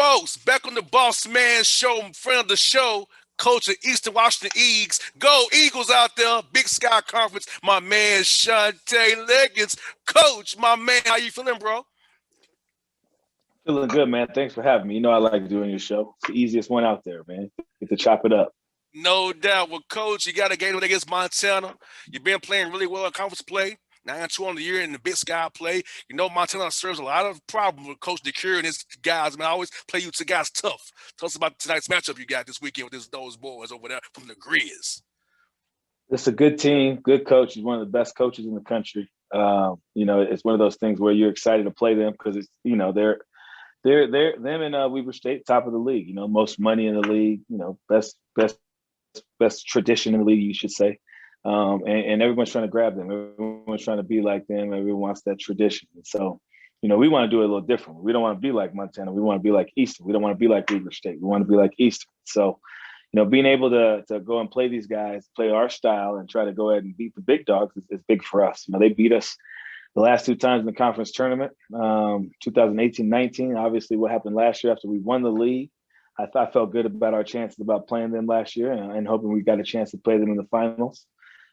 folks, back on the Bossman show, friend of the show, coach of Eastern Washington Eagles. Go Eagles out there, Big Sky Conference. My man Shantay Legans. Coach, my man, how you feeling, bro? Feeling good, man. Thanks for having me. You know I like doing your show. It's the easiest one out there, man. Get to chop it up. No doubt. Well, coach, you got a game against Montana. You've been playing really well in conference play. 9-2 on the year in the Big Sky play. You know, Montana serves a lot of problems with Coach DeCure and his guys. Man, I always play you two guys tough. Tell us about tonight's matchup you got this weekend with those boys over there from the Grizz. It's a good team, good coach. He's one of the best coaches in the country. It's one of those things where you're excited to play them because it's they're them and Weber State top of the league. You know, most money in the league. You know, best tradition in the league, you should say. And everyone's trying to grab them. Everyone's trying to be like them. Everyone wants that tradition. And so, we want to do it a little different. We don't want to be like Montana. We want to be like Eastern. We don't want to be like Weber State. We want to be like Eastern. So, being able to go and play these guys, play our style, and try to go ahead and beat the big dogs is big for us. They beat us the last two times in the conference tournament, 2018-19. Obviously, what happened last year after we won the league, I felt good about our chances about playing them last year and hoping we got a chance to play them in the finals.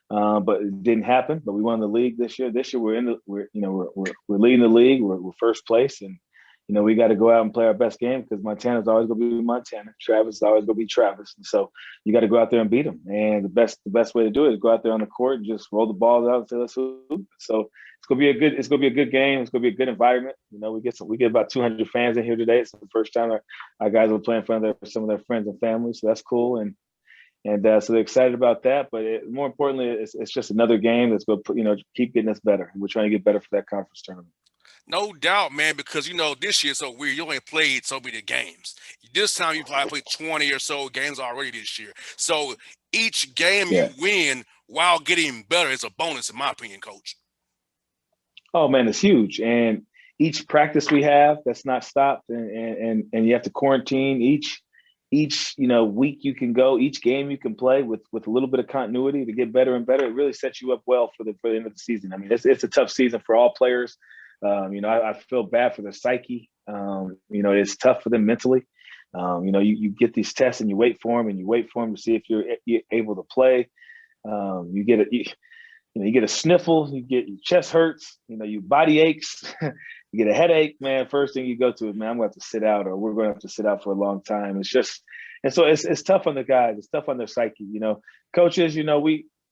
But it didn't happen. But we won the league this year. This year we're leading the league. We're first place, and we got to go out and play our best game because Montana's always going to be Montana. Travis is always going to be Travis. And so you got to go out there and beat them. And the best way to do it is go out there on the court and just roll the balls out and say let's hoop. So it's going to be a good game. It's going to be a good environment. We get about 200 fans in here today. It's the first time our guys will play in front of some of their friends and family. So that's cool. And so they're excited about that. But more importantly, it's just another game that's going to keep getting us better. And we're trying to get better for that conference tournament. No doubt, man, because this year's so weird. You only played so many games. This time you probably played 20 or so games already this year. So each game you Yeah. win while getting better is a bonus, in my opinion, coach. Oh man, it's huge. And each practice we have that's not stopped and you have to quarantine each week you can go, each game you can play with a little bit of continuity to get better and better. It really sets you up well for the end of the season. I mean, it's a tough season for all players. I feel bad for their psyche. It's tough for them mentally. You get these tests and you wait for them to see if you're able to play. You get a sniffle, you get your chest hurts, your body aches, you get a headache, man. First thing you go to is, man, I'm going to have to sit out, or we're going to have to sit out for a long time. And so it's tough on the guys. It's tough on their psyche. Coaches,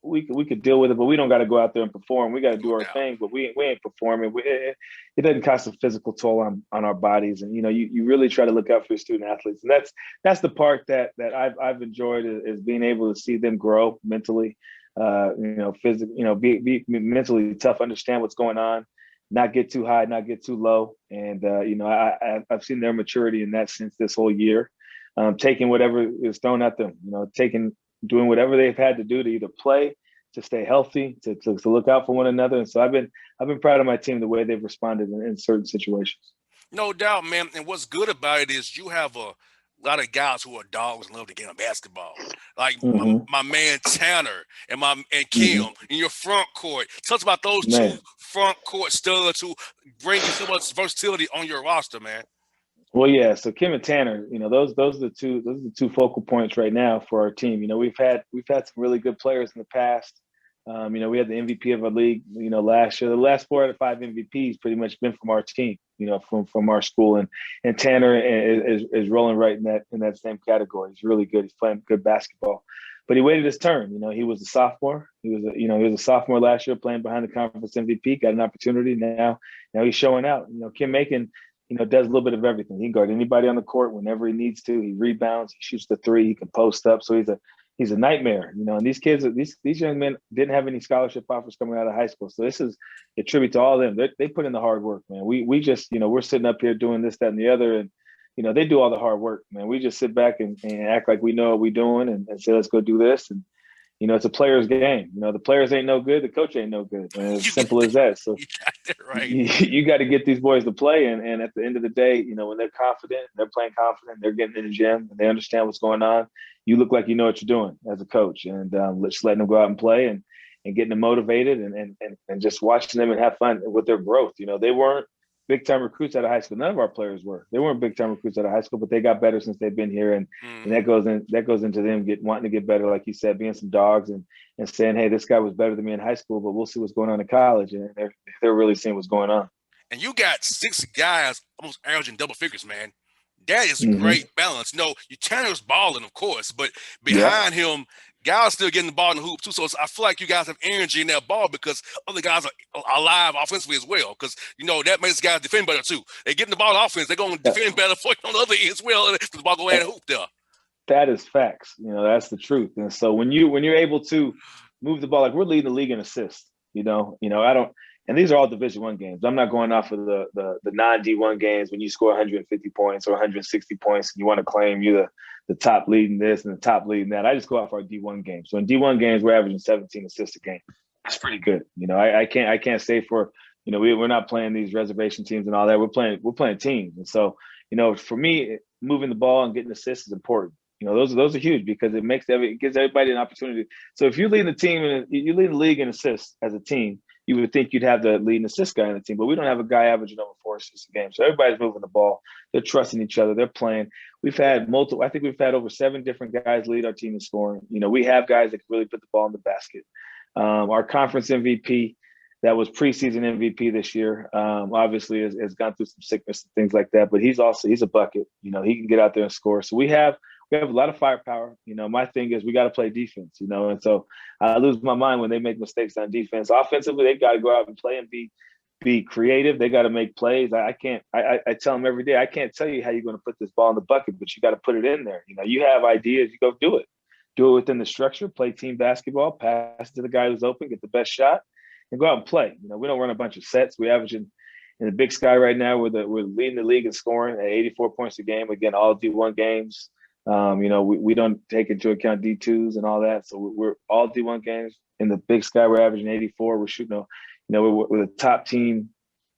we could deal with it, but we don't got to go out there and perform. We got to do our thing, but we ain't performing. It doesn't cost a physical toll on our bodies. And, you really try to look out for your student athletes. And that's the part that I've enjoyed is being able to see them grow mentally, physically, be mentally tough, understand what's going on, not get too high, not get too low. And, I've seen their maturity in that sense this whole year, taking whatever is thrown at them, doing whatever they've had to do to either play, to stay healthy, to look out for one another. And so I've been proud of my team, the way they've responded in certain situations. No doubt, man. And what's good about it is you have a lot of guys who are dogs and love the game of basketball. Like Mm-hmm. my man Tanner and Kim Mm-hmm. in your front court. Tell us about those two Man. front court studs who bring you so much versatility on your roster, man. Well, yeah. So Kim and Tanner, those are the two focal points right now for our team. We've had some really good players in the past. We had the MVP of our league, last year. The last 4 out of 5 MVPs pretty much been from our team, from our school. And Tanner is rolling right in that same category. He's really good. He's playing good basketball. But he waited his turn. He was a sophomore. He was a sophomore last year playing behind the conference MVP, got an opportunity. Now he's showing out. Kim Macon, does a little bit of everything. He can guard anybody on the court whenever he needs to. He rebounds, he shoots the three, he can post up. So he's a nightmare, and these kids, these young men didn't have any scholarship offers coming out of high school. So this is a tribute to all of them. They put in the hard work, man. We just, we're sitting up here doing this, that, and the other. And, they do all the hard work, man. We just sit back and act like we know what we're doing and say, let's go do this. And, it's a player's game. The players ain't no good. The coach ain't no good. Man. It's simple as that. So right. you got to get these boys to play. And at the end of the day, when they're confident, they're playing confident, they're getting in the gym, and they understand what's going on, you look like you know what you're doing as a coach. And just letting them go out and play and getting them motivated and just watching them and have fun with their growth. They weren't big time recruits out of high school. None of our players were. They weren't big time recruits out of high school, but they got better since they've been here, and that goes into them wanting to get better, like you said, being some dogs and saying, hey, this guy was better than me in high school, but we'll see what's going on in college, and they're really seeing what's going on. And you got 6 guys almost averaging double figures, man. That is Mm-hmm. great balance. You know, Tanner's balling, of course, but Yeah. behind him, guys still getting the ball in the hoop too. So I feel like you guys have energy in that ball because other guys are alive offensively as well. Because you know that makes guys defend better too. They getting the ball on offense, they're going to defend better for you on the other end as well. The ball go in the hoop there. That is facts. You know, that's the truth. And so when you're able to move the ball, like we're leading the league in assists. I don't. And these are all Division I games. I'm not going off of the non-D1 games when you score 150 points or 160 points and you want to claim you're the top leading this and the top leading that. I just go off our D1 games. So in D1 games, we're averaging 17 assists a game. That's pretty good. I can't say for, we're not playing these reservation teams and all that. We're playing teams. And so, for me, moving the ball and getting assists is important. Those are huge because it gives everybody an opportunity. So if you're leading the team and you lead the league in assists as a team, you would think you'd have the leading assist guy in the team, but we don't have a guy averaging over 4 assists a game. So everybody's moving the ball. They're trusting each other. They're playing. We've had I think we've had over 7 different guys lead our team in scoring. We have guys that can really put the ball in the basket. Our conference MVP, that was preseason MVP this year, obviously has gone through some sickness and things like that, but he's a bucket. He can get out there and score. So we have a lot of firepower. My thing is we got to play defense, and so I lose my mind when they make mistakes on defense. Offensively, they got to go out and play and be creative. They got to make plays. I tell them every day, I can't tell you how you're going to put this ball in the bucket, but you got to put it in there. You have ideas, you go do it. Do it within the structure, play team basketball, pass to the guy who's open, get the best shot, and go out and play. We don't run a bunch of sets. We averaging in the Big Sky right now. We're leading the league in scoring at 84 points a game. Again, all D1 games. We don't take into account D2s and all that. So we're all D1 games in the Big Sky. We're averaging 84. We're shooting, we're the top team,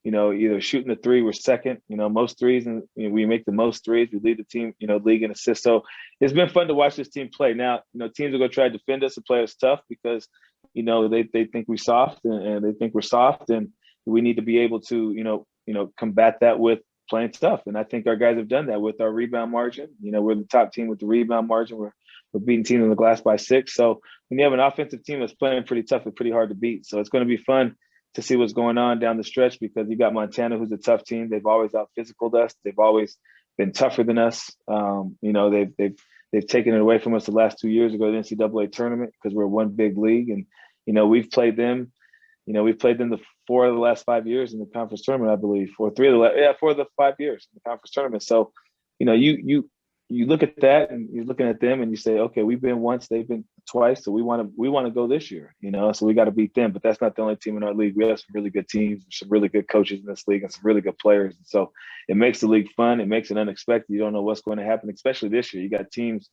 either shooting the three, we're second, most threes, and we make the most threes. We lead the team, league in assists. So it's been fun to watch this team play. Now, teams are going to try to defend us and play us tough because, they think we're soft and they think we're soft, and we need to be able to, combat that with playing tough. And I think our guys have done that with our rebound margin. We're the top team with the rebound margin. We're beating teams in the glass by 6. So when you have an offensive team that's playing pretty tough, it's pretty hard to beat. So it's going to be fun to see what's going on down the stretch because you got Montana, who's a tough team. They've always out-physicaled us. They've always been tougher than us. They've taken it away from us the last 2 years ago, the NCAA tournament, because we're one big league. And, we've played them. We've played them the 4 of the last 5 years in the conference tournament, I believe, 4 of the 5 years in the conference tournament. So, you look at that and you're looking at them and you say, okay, we've been once, they've been twice, so we want to go this year, so we got to beat them. But that's not the only team in our league. We have some really good teams, some really good coaches in this league, and some really good players. And so it makes the league fun. It makes it unexpected. You don't know what's going to happen, especially this year. You got teams.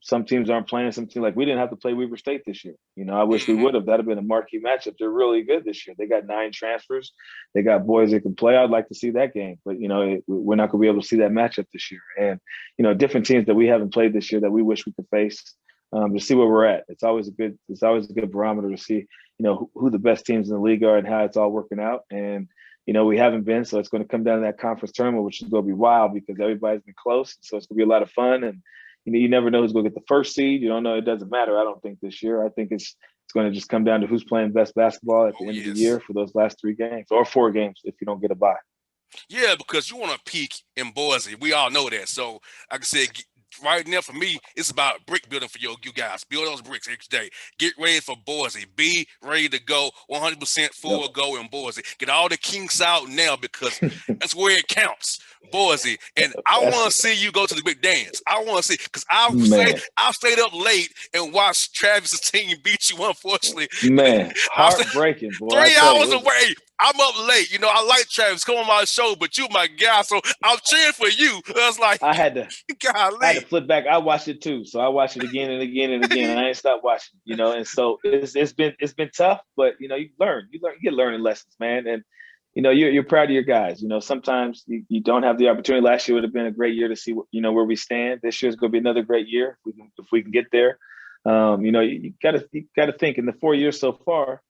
Some teams aren't playing. Some teams, like we didn't have to play Weber State this year. I wish we would have. That'd have been a marquee matchup. They're really good this year. They got 9 transfers. They got boys that can play. I'd like to see that game, but we're not going to be able to see that matchup this year. And different teams that we haven't played this year that we wish we could face to see where we're at. It's always a good barometer to see who the best teams in the league are and how it's all working out. And we haven't been, so it's going to come down to that conference tournament, which is going to be wild because everybody's been close. So it's going to be a lot of fun and. You never know who's going to get the first seed. You don't know. It doesn't matter. I don't think this year. I think it's going to just come down to who's playing best basketball at the end of the year for those last 3 games or 4 games if you don't get a bye. Yeah, because you want to peak in Boise. We all know that. So, like I said, right now for me, it's about brick building for you guys. Build those bricks each day. Get ready for Boise. Be ready to go 100% full go in Boise. Get all the kinks out now because that's where it counts. Boise, and I want to see you go to the big dance. I want to see because I stayed up late and watched Travis's team beat you. Unfortunately, man, heartbreaking. Boy, 3 hours away. I'm up late. I like Travis. Come on my show, but you my guy, so I'm cheering for you. I was like, I had to flip back. I watched it too, so I watched it again and again and again. I ain't stopped watching. And so it's been tough, but you get learning lessons, man, and. You're proud of your guys. Sometimes you don't have the opportunity. Last year would have been a great year to see, where we stand. This year is going to be another great year if we can get there. You got to think in the 4 years so far,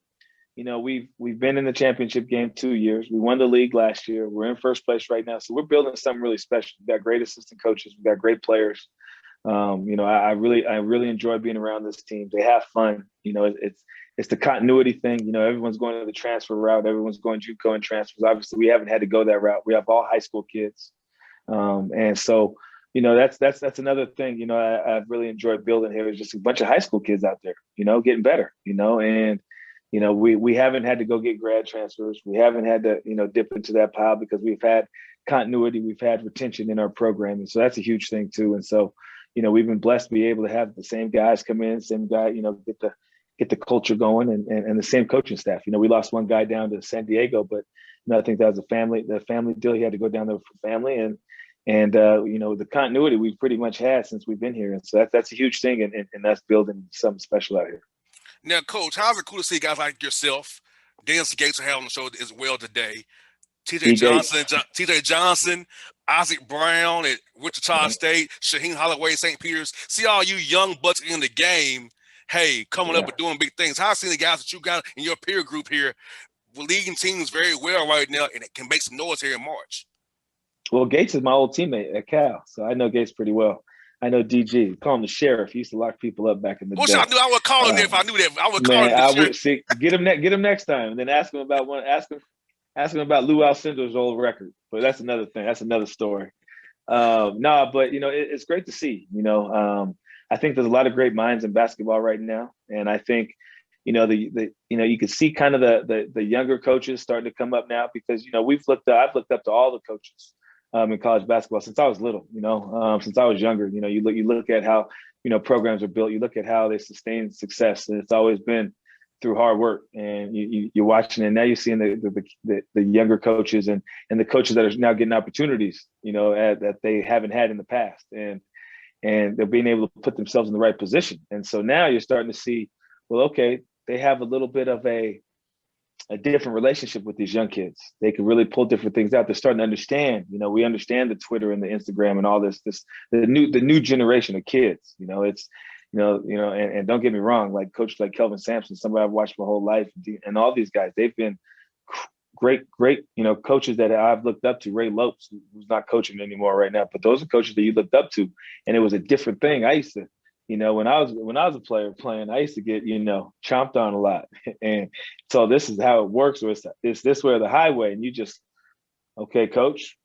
we've been in the championship game 2 years. We won the league last year. We're in first place right now, so we're building something really special. We've got great assistant coaches. We've got great players. I really enjoy being around this team. They have fun. It's the continuity thing. Everyone's going to the transfer route. Everyone's going JUCO and transfers. Obviously, we haven't had to go that route. We have all high school kids, and so that's another thing. I've really enjoyed building here. Is just a bunch of high school kids out there. Getting better. And we haven't had to go get grad transfers. We haven't had to dip into that pile because we've had continuity. We've had retention in our program, and so that's a huge thing too. And so we've been blessed to be able to have the same guys come in, same guy, get the culture going and the same coaching staff. We lost one guy down to San Diego, but I think that was the family deal. He had to go down there for family and the continuity we've pretty much had since we've been here. And so that's a huge thing. And that's building something special out here. Now, Coach, how's it cool to see guys like yourself, Dennis Gates, are on the show as well today? TJ Johnson, Isaac Brown at Wichita State, Shaheen Holloway, St. Peter's. See all you young bucks in the game, coming up and doing big things. How I see the guys that you got in your peer group here leading teams very well right now, and it can make some noise here in March. Well, Gates is my old teammate at Cal, so I know Gates pretty well. I know DG. Call him the sheriff. He used to lock people up back in the day. I knew I would call him there if I knew that. I would call him the sheriff. Get him next time, and then ask him about Lou Alcindor's old record. But that's another thing. That's another story. But it's great to see. I think there's a lot of great minds in basketball right now, and I think you can see kind of the younger coaches starting to come up now because I've looked up to all the coaches in college basketball since I was little. Since I was younger. You look at how programs are built. You look at how they sustain success, and it's always been through hard work. And you're watching, and now you're seeing the younger coaches and the coaches that are now getting opportunities, that they haven't had in the past, and they're being able to put themselves in the right position. And so now you're starting to see, well, okay, they have a little bit of a different relationship with these young kids. They can really pull different things out. They're starting to understand. We understand the Twitter and the Instagram and all this the new generation of kids. It's and don't get me wrong, like coach like Kelvin Sampson, somebody I've watched my whole life, and all these guys, they've been great, coaches that I've looked up to. Ray Lopes, who's not coaching anymore right now, but those are coaches that you looked up to, and it was a different thing. I used to, when I was a player playing, I used to get chomped on a lot, and so this is how it works. Or it's this way or the highway, and you just, okay, coach,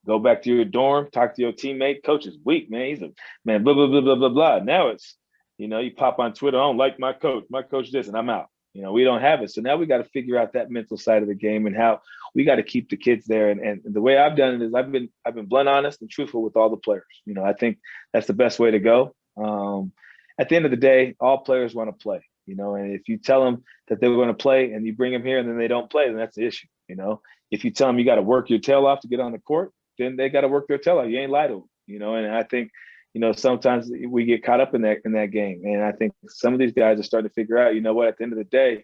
go back to your dorm, talk to your teammate. Coach is weak, man. He's a man, blah, blah, blah, blah, blah, blah. Now it's, you pop on Twitter, I don't like my coach this, and I'm out. We don't have it. So now we got to figure out that mental side of the game and how we got to keep the kids there. And the way I've done it is I've been blunt, honest, and truthful with all the players. I think that's the best way to go. At the end of the day, all players want to play, and if you tell them that they're going to play and you bring them here and then they don't play, then that's the issue. If you tell them you got to work your tail off to get on the court, then they got to work their tail off. You ain't lie to them, and I think, sometimes we get caught up in that game. And I think some of these guys are starting to figure out, at the end of the day,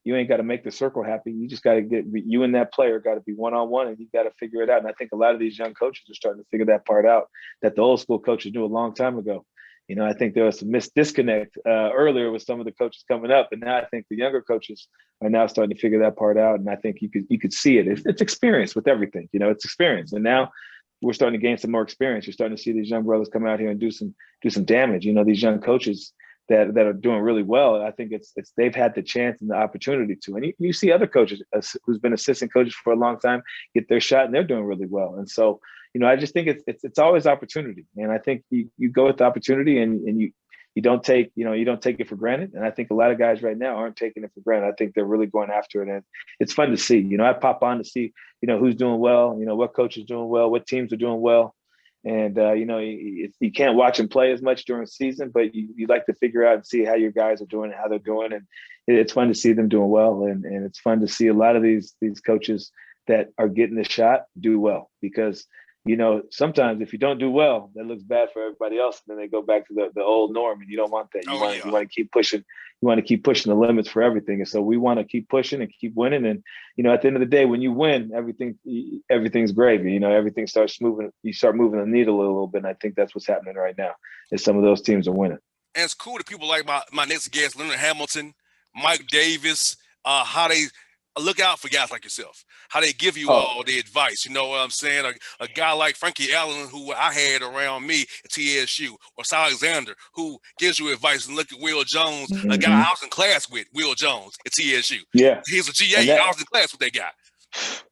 you ain't got to make the circle happy. You just got to get, you and that player got to be one-on-one, and you got to figure it out. And I think a lot of these young coaches are starting to figure that part out that the old school coaches knew a long time ago. I think there was some disconnect earlier with some of the coaches coming up, and now I think the younger coaches are now starting to figure that part out. And I think you could see it. It's experience with everything. It's experience. And now we're starting to gain some more experience. You're starting to see these young brothers come out here and do some damage. These young coaches that are doing really well. I think it's they've had the chance and the opportunity to. And you see other coaches who's been assistant coaches for a long time get their shot, and they're doing really well. And so, I just think it's always opportunity. And I think you go with the opportunity and you don't take it for granted. And I think a lot of guys right now aren't taking it for granted. I think they're really going after it. And it's fun to see. I pop on to see, who's doing well, what coach is doing well, what teams are doing well. And, you can't watch them play as much during the season, but you like to figure out and see how your guys are doing and how they're doing. And it's fun to see them doing well. And it's fun to see a lot of these coaches that are getting the shot do well, because sometimes if you don't do well, that looks bad for everybody else. And then they go back to the old norm, and you don't want that. You want to keep pushing. You want to keep pushing the limits for everything. And so we want to keep pushing and keep winning. And, at the end of the day, when you win, everything's gravy. Everything starts moving. You start moving the needle a little bit. And I think that's what's happening right now, is some of those teams are winning. And it's cool that people like my next guest, Leonard Hamilton, Mike Davis, how they look out for guys like yourself, how they give you Oh, all the advice. You know what I'm saying? A guy like Frankie Allen, who I had around me at TSU, or Cy Alexander, who gives you advice. And look at Will Jones, a guy I hmm was in class with, Will Jones at TSU. yeah, He's a GA. and I was in class with that guy.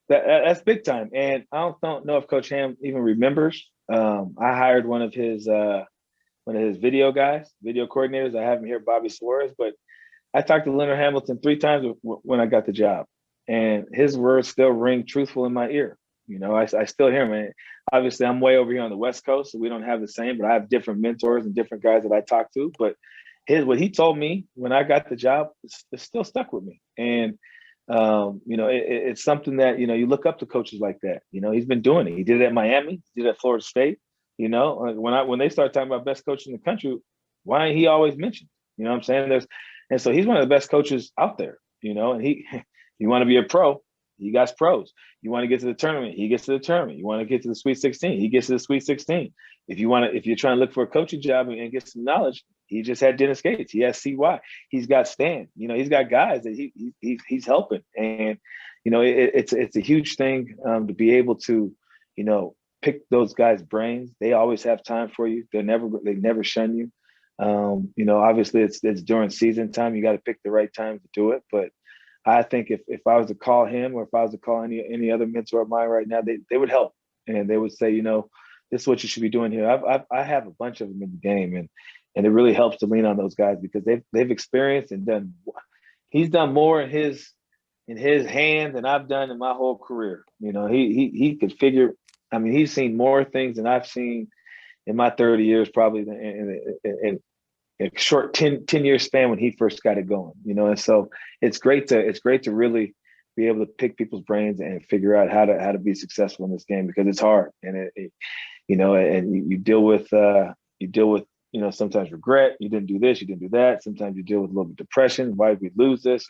that's big time. And I don't know if Coach Ham even remembers. I hired one of his video guys, video coordinators. I have him here, Bobby Suarez, but I talked to Leonard Hamilton 3 times when I got the job, and his words still ring truthful in my ear. I still hear him. And obviously, I'm way over here on the West Coast, so we don't have the same, but I have different mentors and different guys that I talk to. But what he told me when I got the job is still stuck with me. And it's something that you look up to coaches like that. He's been doing it. He did it at Miami. He did it at Florida State. When they start talking about best coach in the country, why ain't he always mentioned? You know what I'm saying? And so he's one of the best coaches out there. And you want to be a pro, he got pros. You want to get to the tournament, he gets to the tournament. You want to get to the Sweet 16, he gets to the Sweet 16. If you're trying to look for a coaching job and get some knowledge, he just had Dennis Gates. He has CY. He's got Stan. He's got guys that he's helping. And it's a huge thing to be able to pick those guys' brains. They always have time for you. They never shun you. Obviously it's during season time. You got to pick the right time to do it. But I think if I was to call him, or if I was to call any other mentor of mine right now, they would help, and they would say, this is what you should be doing here. I have a bunch of them in the game, and it really helps to lean on those guys because they've experienced and done. He's done more in his hand than I've done in my whole career. He could figure. I mean, he's seen more things than I've seen in my 30 years, probably in a short 10-year span when he first got it going. And so it's great to really be able to pick people's brains and figure out how to be successful in this game, because it's hard, and and you deal with sometimes regret. You didn't do this, you didn't do that. Sometimes you deal with a little bit of depression. Why did we lose this?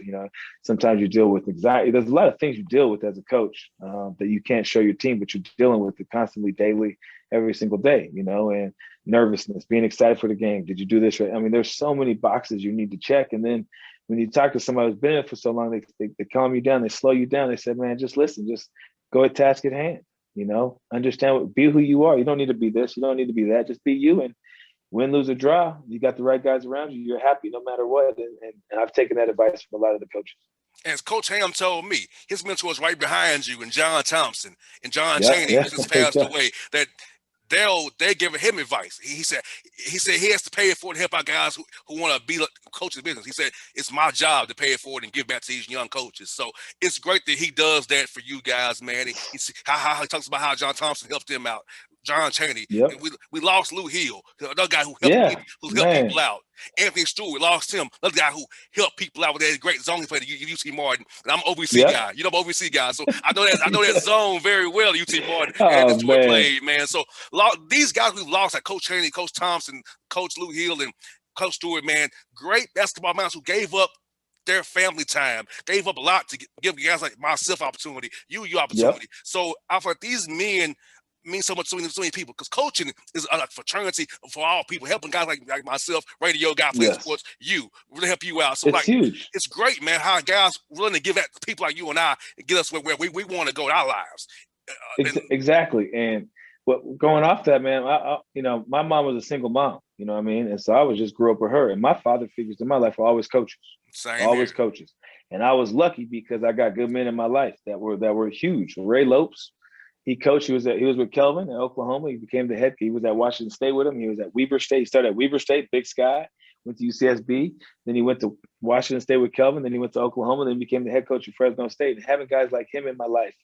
Sometimes you deal with anxiety. There's a lot of things you deal with as a coach that you can't show your team, but you're dealing with it constantly, daily, every single day. And nervousness, being excited for the game. Did you do this right? I mean, there's so many boxes you need to check. And then when you talk to somebody who's been in it for so long, they calm you down, they slow you down. They said, man, just listen, just go at task at hand. Understand be who you are. You don't need to be this, you don't need to be that. Just be you, and win, lose, or draw, you got the right guys around you, you're happy no matter what. And I've taken that advice from a lot of the coaches. As Coach Ham told me, his mentor was right behind you, and John Thompson and John Yeah, Chaney, yeah, who just passed yeah. away, that they giving him advice. He said he has to pay it forward to help out guys who want to be coaches business. He said it's my job to pay it forward and give back to these young coaches. So it's great that he does that for you guys, man. How he talks about how John Thompson helped him out. John Chaney. Yep. We lost Lou Hill, another guy who Yeah, helped man. people out. Anthony Stewart, we lost him, another guy who helped people out with that great zone play. UT Martin, and I'm an OVC Yep. guy. I'm an OVC guy, so I know that zone very well. UT Martin and Oh Stewart man. played, man. So these guys we've lost, like Coach Chaney, Coach Thompson, Coach Lou Hill, and Coach Stewart, man, great basketball minds who gave up their family time, gave up a lot to give guys like myself opportunity, you Yep. opportunity. So I thought these men mean so much to so many people, because coaching is a fraternity for all people, helping guys like myself, radio guy, playing Yes. sports, you really help you out. So It's like, huge. it's great, man, how guys willing to give that to people like you and I and get us where we want to go in our lives. And Exactly. And what going off that, man, my mom was a single mom, you know what I mean? And so I was just grew up with her. And my father figures in my life were always coaches. same here. Always coaches. And I was lucky because I got good men in my life that were huge. Ray Lopes, he coached. He was with Kelvin in Oklahoma. He became the head. He was at Washington State with him. He was at Weber State. He started at Weber State, Big Sky. Went to UCSB. Then he went to Washington State with Kelvin. Then he went to Oklahoma. Then he became the head coach of Fresno State. And having guys like him in my life,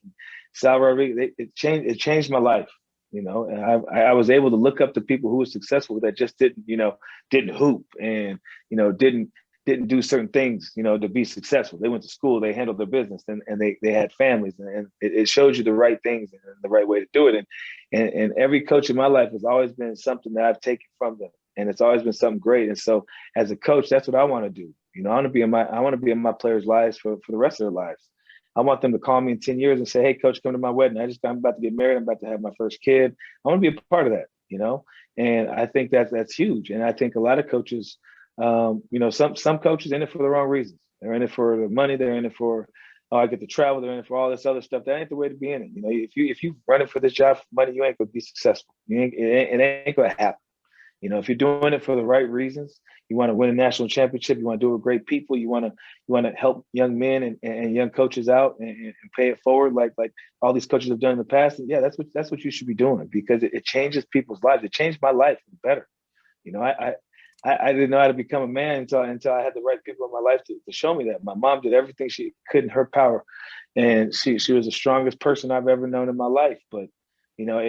Sal Rodriguez, it changed my life. And I was able to look up to people who were successful that just didn't hoop and didn't do certain things, to be successful. They went to school, they handled their business, and they had families, and it shows you the right things and the right way to do it. And every coach in my life has always been something that I've taken from them, and it's always been something great. And so as a coach, that's what I want to do. I want to be in my players' lives for the rest of their lives. I want them to call me in 10 years and say, hey, coach, come to my wedding. I'm about to get married. I'm about to have my first kid. I want to be a part of that, and I think that's huge. And I think a lot of coaches, some coaches in it for the wrong reasons. They're in it for the money. They're in it for, oh, I get to travel. They're in it for all this other stuff. That ain't the way to be in it. You know, if you running for this job for money, you ain't gonna be successful. It ain't gonna happen. You know, if you're doing it for the right reasons, you want to win a national championship, you want to do it with great people, you want to help young men and young coaches out and pay it forward like all these coaches have done in the past. And yeah, that's what you should be doing because it changes people's lives. It changed my life for the better. You know, I didn't know how to become a man until I had the right people in my life to show me that. My mom did everything she could in her power, and she was the strongest person I've ever known in my life. But you know,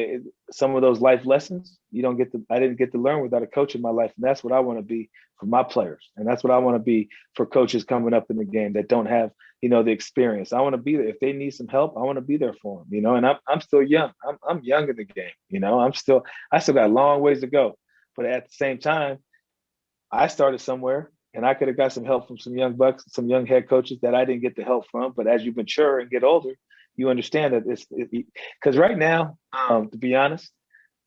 some of those life lessons I didn't get to learn without a coach in my life, and that's what I want to be for my players, and that's what I want to be for coaches coming up in the game that don't have the experience. I want to be there if they need some help. I want to be there for them, and I'm still young. I'm young in the game, I still got a long ways to go, but at the same time I started somewhere and I could have got some help from some young bucks, some young head coaches that I didn't get the help from. But as you mature and get older, you understand that because right now, to be honest,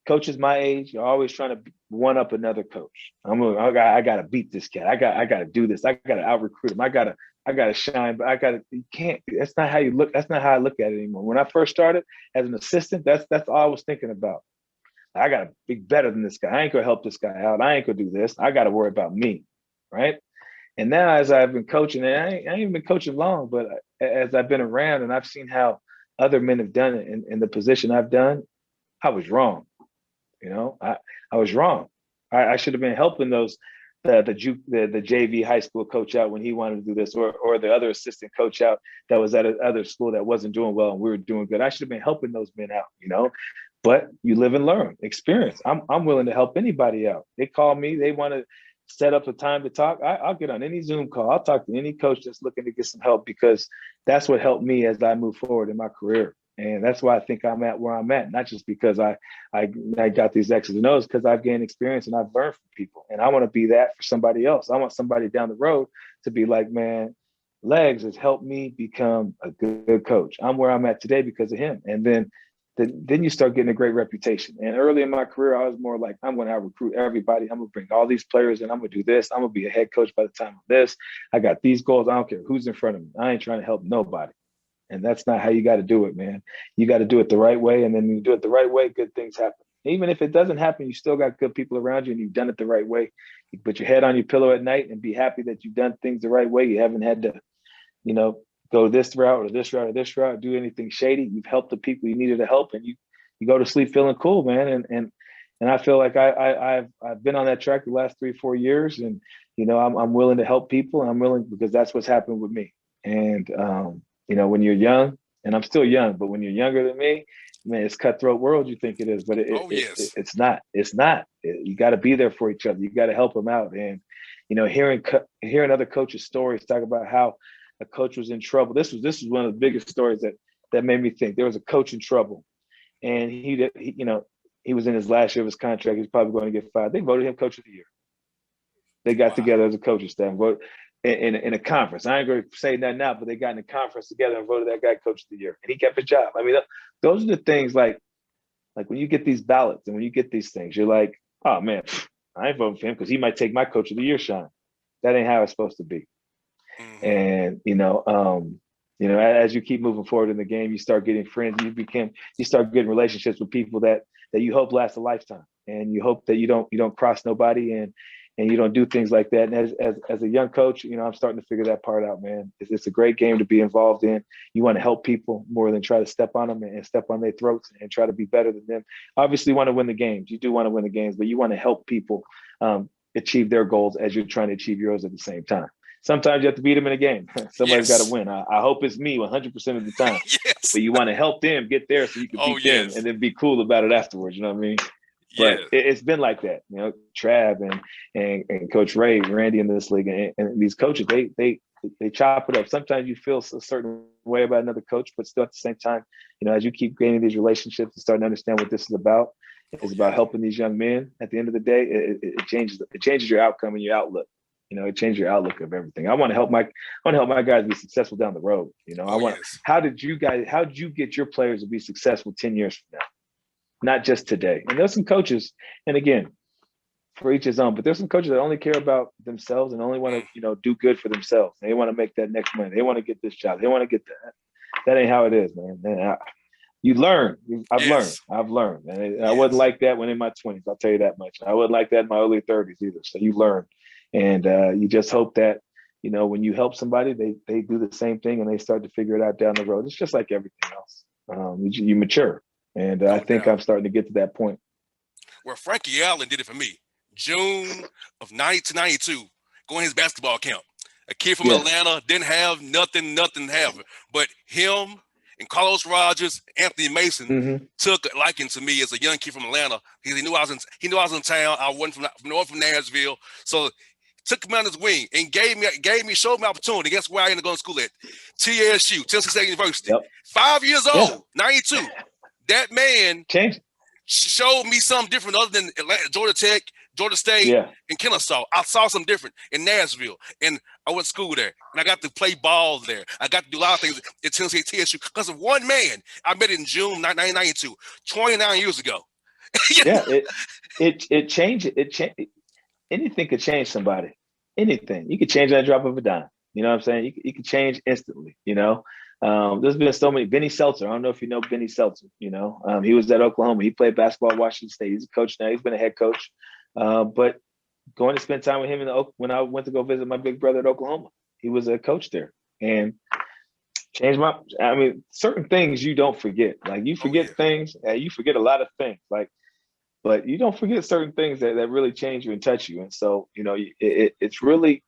coaches my age are always trying to one up another coach. I got to beat this cat. I got to do this. I got to out recruit him. I got to shine. But you can't. That's not how you look. That's not how I look at it anymore. When I first started as an assistant, that's all I was thinking about. I got to be better than this guy. I ain't gonna help this guy out. I ain't gonna do this. I got to worry about me, right? And now, as I've been coaching, and I ain't even been coaching long, but as I've been around and I've seen how other men have done it in the position I've done, I was wrong. I was wrong. I should have been helping the JV high school coach out when he wanted to do this, or the other assistant coach out that was at another school that wasn't doing well and we were doing good. I should have been helping those men out. But you live and learn, experience. I'm willing to help anybody out. They call me, they want to set up a time to talk. I'll get on any Zoom call. I'll talk to any coach that's looking to get some help because that's what helped me as I move forward in my career. And that's why I think I'm at where I'm at, not just because I got these X's and O's, because I've gained experience and I've learned from people. And I want to be that for somebody else. I want somebody down the road to be like, man, Legs has helped me become a good coach. I'm where I'm at today because of him. And then you start getting a great reputation. And early in my career, I was more like, I'm going to recruit everybody. I'm going to bring all these players in. I'm going to do this. I'm going to be a head coach by the time of this. I got these goals. I don't care who's in front of me. I ain't trying to help nobody. And that's not how you got to do it, man. You got to do it the right way. And then when you do it the right way, good things happen. Even if it doesn't happen, you still got good people around you and you've done it the right way. You put your head on your pillow at night and be happy that you've done things the right way. You haven't had to, go this route or this route or this route, do anything shady. You've helped the people you needed to help, and you go to sleep feeling cool, man. And I feel like I've been on that track the last 3-4 years, and I'm willing to help people. And I'm willing because that's what's happened with me. And when you're young, and I'm still young, but when you're younger than me, man, it's cutthroat world. You think it is, but it's not. It's not. You got to be there for each other. You got to help them out. And hearing other coaches' stories talk about how a coach was in trouble. This was one of the biggest stories that made me think. There was a coach in trouble, and he was in his last year of his contract. He's probably going to get fired. They voted him coach of the year. They got together as a coaching staff, voted in a conference. I ain't going to say that now, but they got in a conference together and voted that guy coach of the year, and he kept his job. I mean, those are the things like when you get these ballots and when you get these things, you're like, oh man, I ain't voting for him because he might take my coach of the year shine. That ain't how it's supposed to be. And as you keep moving forward in the game, you start getting friends. You start getting relationships with people that you hope last a lifetime, and you hope that you don't cross nobody and you don't do things like that. And as a young coach, I'm starting to figure that part out, man. It's a great game to be involved in. You want to help people more than try to step on them and step on their throats and try to be better than them. Obviously, you want to win the games. You do want to win the games, but you want to help people achieve their goals as you're trying to achieve yours at the same time. Sometimes you have to beat them in a game. Somebody's got to win. I hope it's me 100% of the time. Yes. But you want to help them get there so you can beat them and then be cool about it afterwards. You know what I mean? But it's been like that. Trav and Coach Randy in this league and these coaches, they chop it up. Sometimes you feel a certain way about another coach, but still at the same time, as you keep gaining these relationships and starting to understand what this is about, it's about helping these young men. At the end of the day, it changes your outcome and your outlook. It changed your outlook of everything. I want to help my guys be successful down the road. How did you get your players to be successful 10 years from now? Not just today. And there's some coaches, and again, for each his own. But there's some coaches that only care about themselves and only want to, do good for themselves. They want to make that next money. They want to get this job. They want to get that. That ain't how it is, man. You learn. I've learned. And I wasn't like that when in my 20s. I'll tell you that much. I wasn't like that in my early 30s either. So you learn. And you just hope that, when you help somebody, they do the same thing and they start to figure it out down the road. It's just like everything else. You mature. And I think I'm starting to get to that point. Well, Frankie Allen did it for me. June of 1992, going to his basketball camp. A kid from Atlanta, didn't have nothing have. But him and Carlos Rogers, Anthony Mason took a liking to me as a young kid from Atlanta. He knew I was in town. I wasn't from north of Nashville. So took me on his wing and showed me opportunity. Guess where I ended up going to school at? TSU, Tennessee State University. Yep. 5 years old, 92. That man changed. Showed me something different other than Atlanta, Georgia Tech, Georgia State, and Kennesaw. I saw something different in Nashville, and I went to school there, and I got to play ball there. I got to do a lot of things at Tennessee TSU because of one man. I met in June 1992, 29 years ago. It changed. Anything could change somebody. Anything. You could change that drop of a dime. You know what I'm saying? You could change instantly, There's been so many. Benny Seltzer. I don't know if you know Benny Seltzer. He was at Oklahoma. He played basketball at Washington State. He's a coach now. He's been a head coach. But going to spend time with him when I went to go visit my big brother at Oklahoma, he was a coach there and changed certain things you don't forget. Like you forget things. You forget a lot of things. But you don't forget certain things that really change you and touch you. And so, it's really,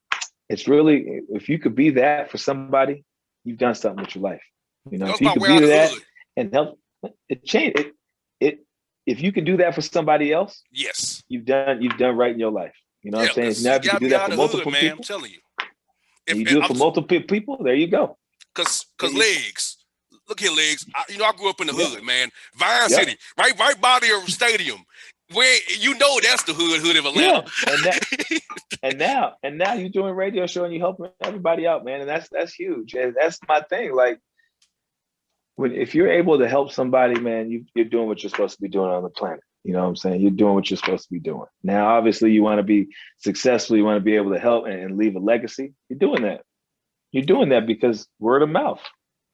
if you could be that for somebody, you've done something with your life. If you could be that and help it change it. If you can do that for somebody else, yes, you've done right in your life. You know what I'm saying? Now if you can do that for multiple people, I'm telling you. You do it for multiple people, there you go. Because Legs, look here, Legs. I grew up in the hood, man. Vine City, right by the stadium. Where that's the hood of Atlanta. Yeah. And now you're doing a radio show and you're helping everybody out, man. And that's huge. And that's my thing. Like if you're able to help somebody, man, you're doing what you're supposed to be doing on the planet. You know what I'm saying? You're doing what you're supposed to be doing. Now, obviously, you want to be successful. You want to be able to help and leave a legacy. You're doing that. You're doing that because word of mouth.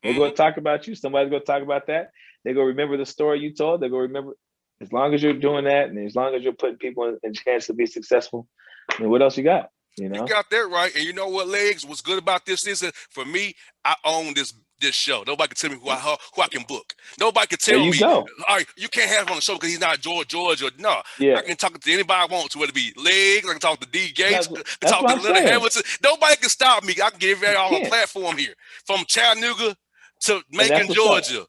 They're going to talk about you. Somebody's going to talk about that. They're going to remember the story you told. They're going to remember. As long as you're doing that, and as long as you're putting people in chance to be successful, I mean, what else you got? You got that right. And you know what, Legs? What's good about this is that for me, I own this show. Nobody can tell me who I can book. Nobody can tell me, all right, you can't have him on the show because he's not George. No, I can talk to anybody I want to, whether it be Legs, I can talk to D. Gates, I can talk to Leonard Hamilton. Nobody can stop me. I can give everybody a platform here. From Chattanooga to Macon, Georgia.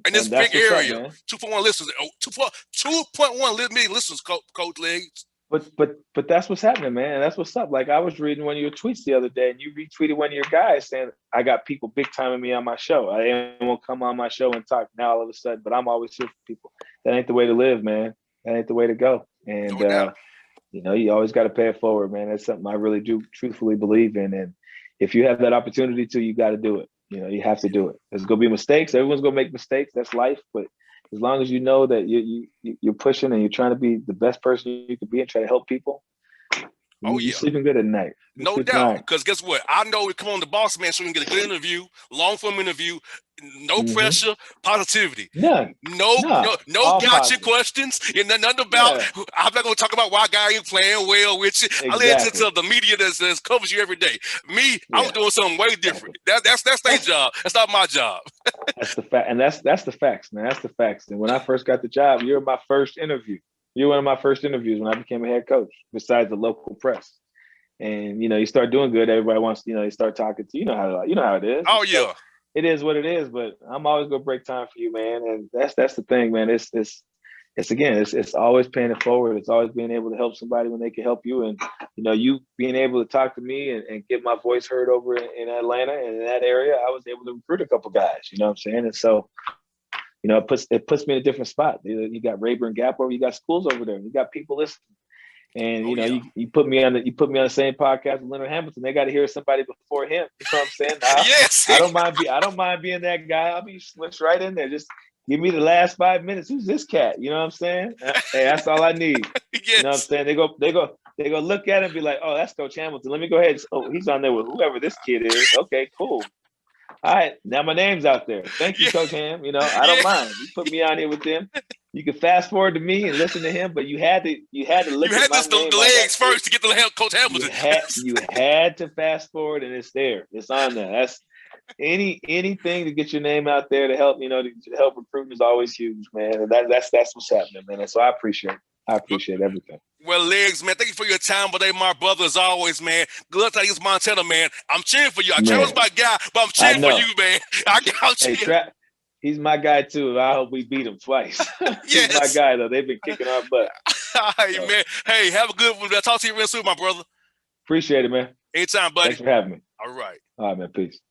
In this big area, 2.1 listeners, 2.1 million listeners, Coach Legs. But that's what's happening, man. And that's what's up. Like I was reading one of your tweets the other day, and you retweeted one of your guys saying, "I got people big timing me on my show. I won't come on my show and talk now all of a sudden, but I'm always here for people." That ain't the way to live, man. That ain't the way to go. And you always got to pay it forward, man. That's something I really do truthfully believe in. And if you have that opportunity to, you got to do it. You have to do it. There's going to be mistakes. Everyone's going to make mistakes. That's life. But as long as you know that you're pushing and you're trying to be the best person you can be and try to help people, you're sleeping good at night. No doubt. Because guess what? I know we come on the Bossman so we can get a good interview, long form interview, no pressure, positivity. None. No gotcha questions. And nothing about, I'm not going to talk about why guy ain't playing well with you. Exactly. I listen to the media that covers you every day. Me, I'm doing something way different. That's their job. That's not my job. That's the fact. And that's the facts, man. That's the facts. And when I first got the job, you were my first interview. You were one of my first interviews when I became a head coach, besides the local press. And you start doing good. Everybody wants, you start talking to you. How it is. Oh yeah, so it is what it is. But I'm always gonna break time for you, man. And that's the thing, man. It's always paying it forward. It's always being able to help somebody when they can help you. And you being able to talk to me and get my voice heard over in Atlanta and in that area, I was able to recruit a couple guys. You know what I'm saying? And so. It puts me in a different spot. You got Rayburn Gap over, you got schools over there, you got people listening, and you put me on the same podcast with Leonard Hamilton. They got to hear somebody before him. You know what I'm saying? Yes. I don't mind being that guy. I'll be switched right in there. Just give me the last 5 minutes. Who's this cat? You know what I'm saying? Hey, that's all I need. Yes. You know what I'm saying? They go look at him and be like, oh, that's Coach Hamilton. Let me go ahead. Oh, he's on there with whoever this kid is. Okay, cool. All right, now my name's out there. Thank you, Yeah. Coach Ham. You know, I Yeah. don't mind. You put me on here with them. You can fast forward to me and listen to him, but you had to You look at had my this the name on that legs shit. first to get the Coach Hamilton. You had to fast forward, and it's there. It's on there. That's anything to get your name out there to help. To help recruiting is always huge, man. And that's what's happening, man. And so I appreciate everything. Well, Legs, man, thank you for your time today, my brother, as always, man. Good luck against Montana, man. I'm cheering for you. Trevor's my guy, but I'm cheering for you, man. I'm cheering. He's my guy too. I hope we beat him twice. He's my Yes. guy though. They've been kicking our butt. Hey, man. Hey, have a good one. I'll talk to you real soon, my brother. Appreciate it, man. Anytime, buddy. Thanks for having me. All right. All right, man. Peace.